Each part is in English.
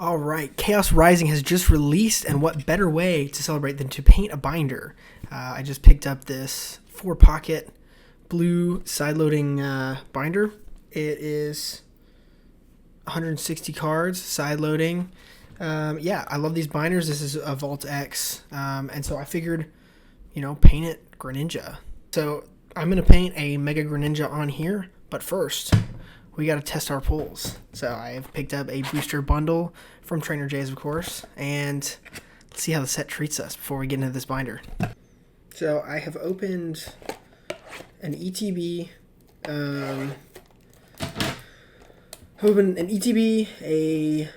All right, Chaos Rising has just released, and what better way to celebrate than to paint a binder? I just picked up this 4-pocket blue side-loading binder. It is 160 cards, side-loading. Yeah, I love these binders. This is a Vault X, and so I figured, paint it Greninja. So I'm going to paint a Mega Greninja on here, but first, we got to test our pulls. So I have picked up a booster bundle from Trainer J's, of course, and let's see how the set treats us before we get into this binder. So I have opened an ETB, a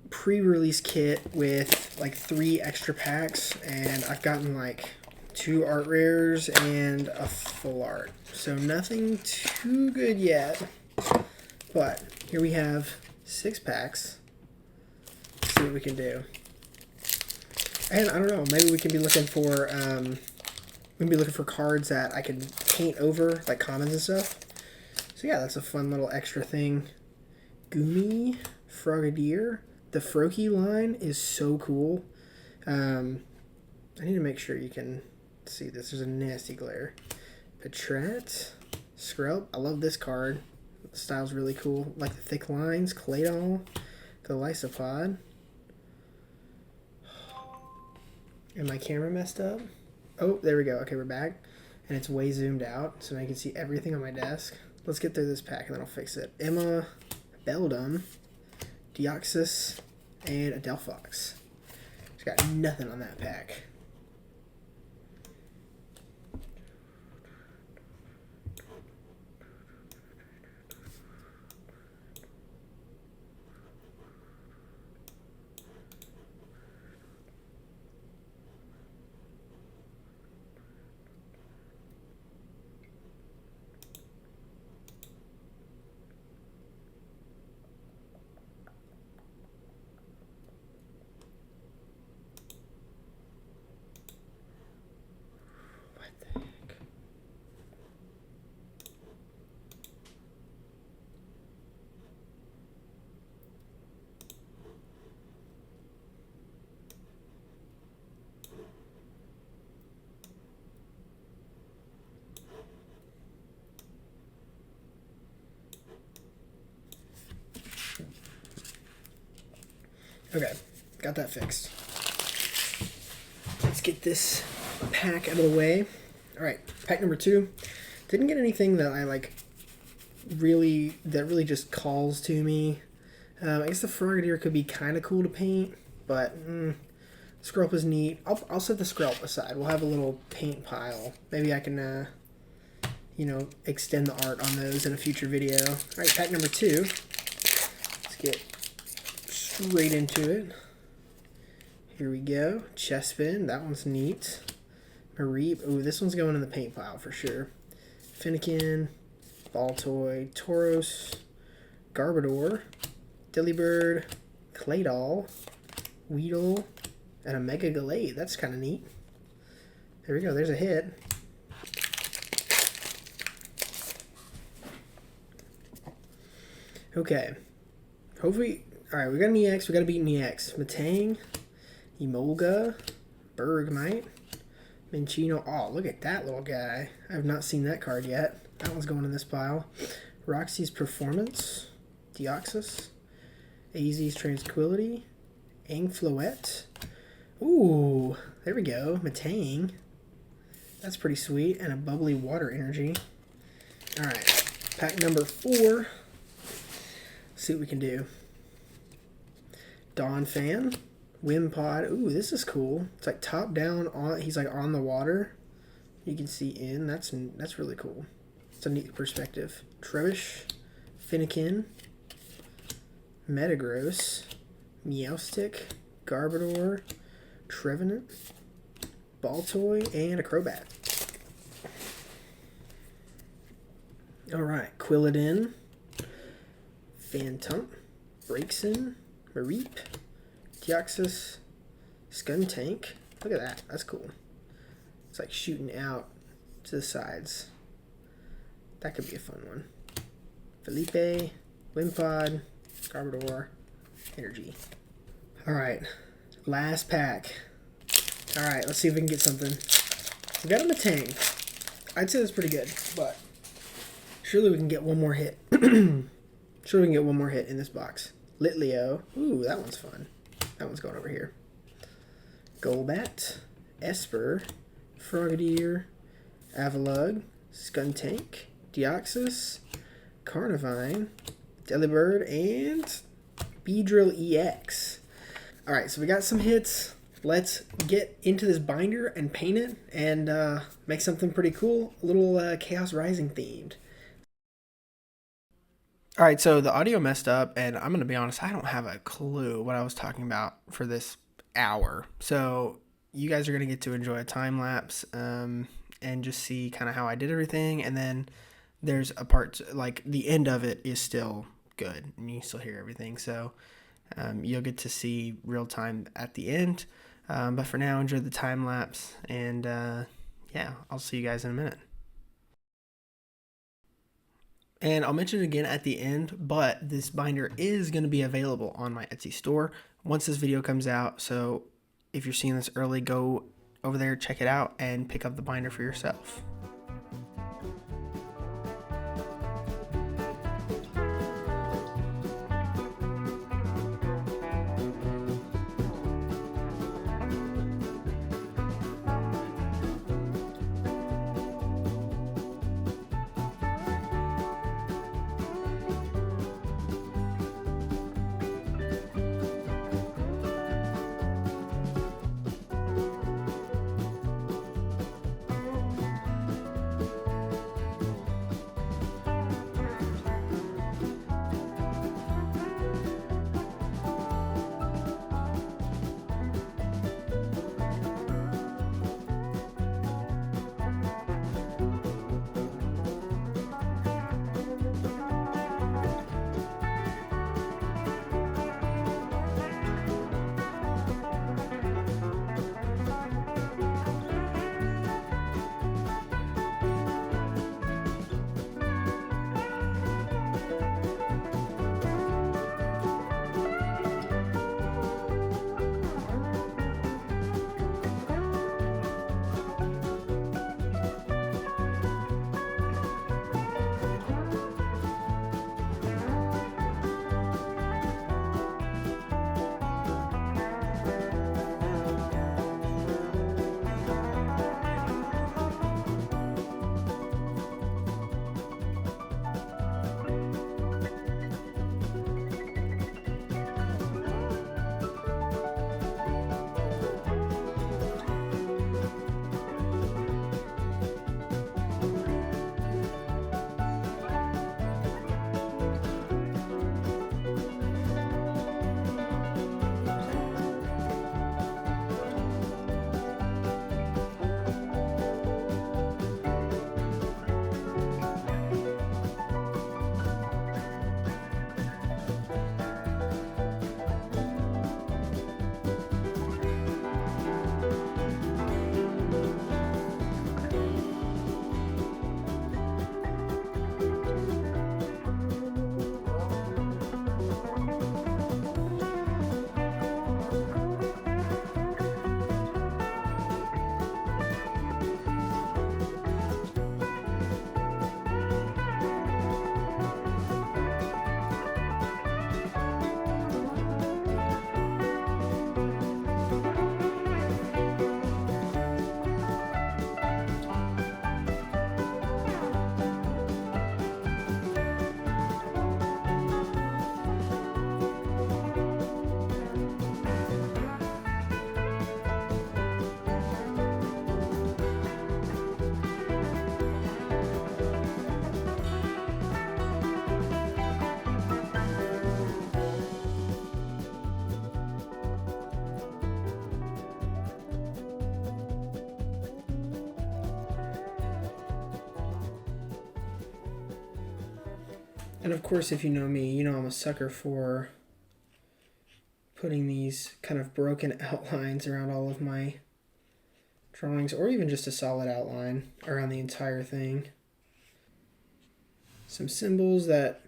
pre-release kit with like 3 extra packs, and I've gotten like 2 art rares and a full art. So nothing too good yet, but here we have 6 packs. Let's see what we can do. And I don't know, maybe we can be looking for cards that I can paint over, like commons and stuff. So yeah, that's a fun little extra thing. Goomy, Frogadier. The Froakie line is so cool. I need to make sure you can see this. There's a nasty glare. Petret, Skrelp. I love this card. The style's really cool. Like the thick lines. Claydol, Golisopod. And my camera messed up. Oh, there we go. Okay, we're back. And it's way zoomed out, so I can see everything on my desk. Let's get through this pack and then I'll fix it. Emma, Beldum, Deoxys, and a Delphox. It's got nothing on that pack. Okay, got that fixed. Let's get this pack out of the way. All right, pack number 2. Didn't get anything that I like really just calls to me. I guess the Frogadier could be kind of cool to paint, but Skrelp is neat. I'll set the Skrelp aside. We'll have a little paint pile. Maybe I can extend the art on those in a future video. All right, pack number 2. Let's get straight into it. Here we go. Chespin, that one's neat. Mareep, ooh, this one's going in the paint pile for sure. Fennekin, Baltoy, Tauros, Garbodor, Delibird, Claydol, Weedle, and a Mega Gallade. That's kind of neat. There we go. There's a hit. Okay. Hopefully. Alright, we got an EX. We got to beat an EX. Matang, Emolga, Bergmite, Minccino. Oh, look at that little guy. I have not seen that card yet. That one's going in this pile. Roxy's Performance, Deoxys, AZ's Tranquility, Aangfloet. Ooh, there we go. Matang. That's pretty sweet. And a bubbly water energy. Alright, pack number 4. See what we can do. Donphan, Wimpod. Ooh, this is cool. It's like top down on. He's like on the water. You can see in. That's really cool. It's a neat perspective. Trubbish, Fennekin, Metagross, Meowstic, Garbodor, Trevenant, Baltoy, and a Crobat. All right, Quilladin, Phantom, Braixen, Mareep, Deoxys, Skuntank. Look at that. That's cool. It's like shooting out to the sides. That could be a fun one. Felipe, Wimpod, Garbodor, energy. All right, last pack. All right, let's see if we can get something. We got a Matang. I'd say that's pretty good, but surely we can get one more hit. Surely we can get one more hit in this box. Litleo. Ooh, that one's fun. That one's going over here. Golbat, Esper, Frogadier, Avalugg, Skuntank, Deoxys, Carnivine, Delibird, and Beedrill EX. Alright, so we got some hits. Let's get into this binder and paint it and make something pretty cool. A little Chaos Rising themed. Alright, so the audio messed up, and I'm going to be honest, I don't have a clue what I was talking about for this hour. So you guys are going to get to enjoy a time lapse and just see kind of how I did everything. And then there's a part, like the end of it is still good, and you still hear everything. So you'll get to see real time at the end. But for now, enjoy the time lapse, and yeah, I'll see you guys in a minute. And I'll mention it again at the end, but this binder is going to be available on my Etsy store once this video comes out. So if you're seeing this early, go over there, check it out, and pick up the binder for yourself. And of course, if you know me, you know I'm a sucker for putting these kind of broken outlines around all of my drawings, or even just a solid outline around the entire thing. Some symbols that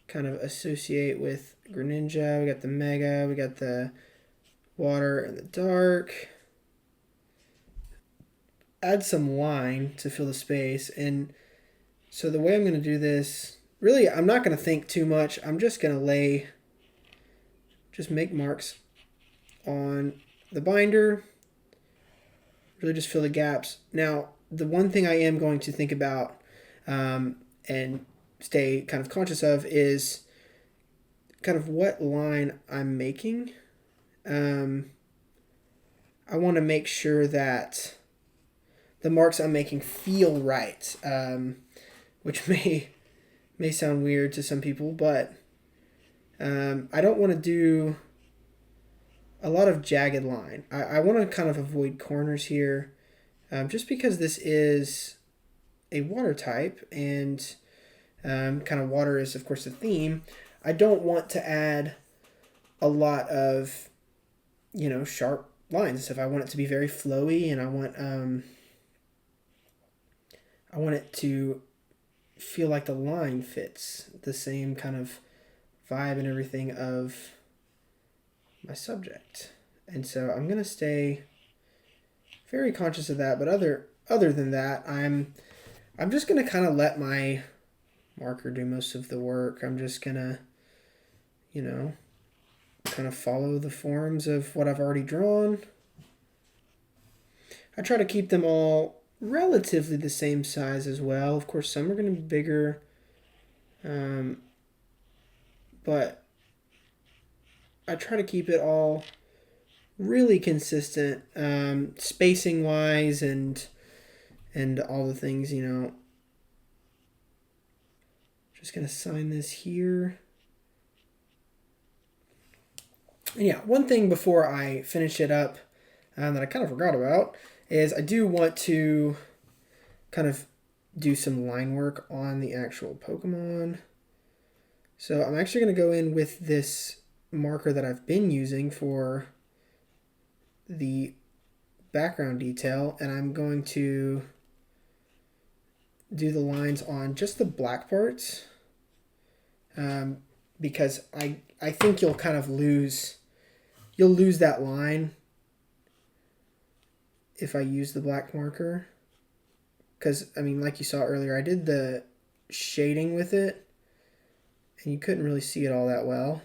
kind of associate with Greninja. We got the Mega, we got the Water and the Dark. Add some line to fill the space. And so the way I'm going to do this, really, I'm not going to think too much. I'm just going to just make marks on the binder. Really just fill the gaps. Now, the one thing I am going to think about and stay kind of conscious of is kind of what line I'm making. I want to make sure that the marks I'm making feel right, which may sound weird to some people, but I don't want to do a lot of jagged line. I want to kind of avoid corners here, just because this is a water type, and kind of water is, of course, the theme. I don't want to add a lot of, sharp lines. If I want it to be very flowy, and I want it to feel like the line fits the same kind of vibe and everything of my subject. And so I'm going to stay very conscious of that. But other than that, I'm just going to kind of let my marker do most of the work. I'm just going to, kind of follow the forms of what I've already drawn. I try to keep them all relatively the same size as well. Of course, some are going to be bigger, but I try to keep it all really consistent, spacing wise, and all the things. Just going to sign this here. And yeah, one thing before I finish it up that I kind of forgot about is I do want to kind of do some line work on the actual Pokemon. So I'm actually going to go in with this marker that I've been using for the background detail, and I'm going to do the lines on just the black parts, because I think you'll kind of lose that line if I use the black marker. Because, like you saw earlier, I did the shading with it, and you couldn't really see it all that well.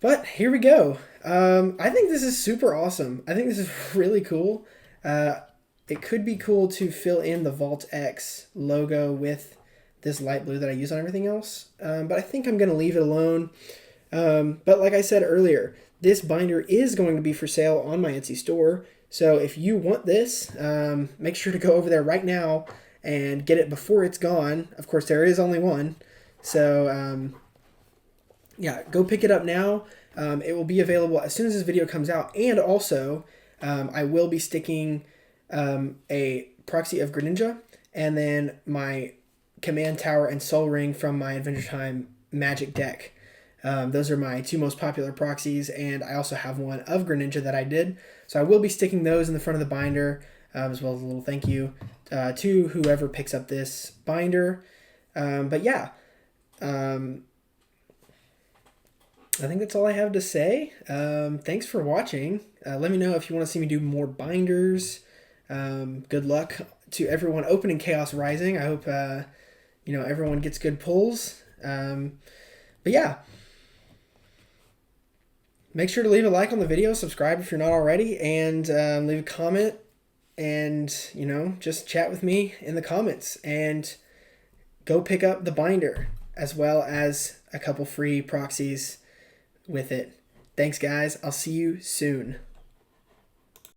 But here we go. I think this is super awesome. I think this is really cool. It could be cool to fill in the Vault X logo with this light blue that I use on everything else. But I think I'm going to leave it alone. But like I said earlier, this binder is going to be for sale on my Etsy store. So if you want this, make sure to go over there right now and get it before it's gone. Of course, there is only one. So yeah, go pick it up now. It will be available as soon as this video comes out. And also, I will be sticking a proxy of Greninja and then my Command Tower and Soul Ring from my Adventure Time Magic deck. Those are my two most popular proxies, and I also have one of Greninja that I did. So I will be sticking those in the front of the binder, as well as a little thank you to whoever picks up this binder. But yeah, I think that's all I have to say. Thanks for watching. Let me know if you want to see me do more binders. Good luck to everyone opening Chaos Rising. I hope everyone gets good pulls. But yeah, make sure to leave a like on the video, subscribe if you're not already, and leave a comment, and just chat with me in the comments, and go pick up the binder as well as a couple free proxies with it. Thanks, guys. I'll see you soon.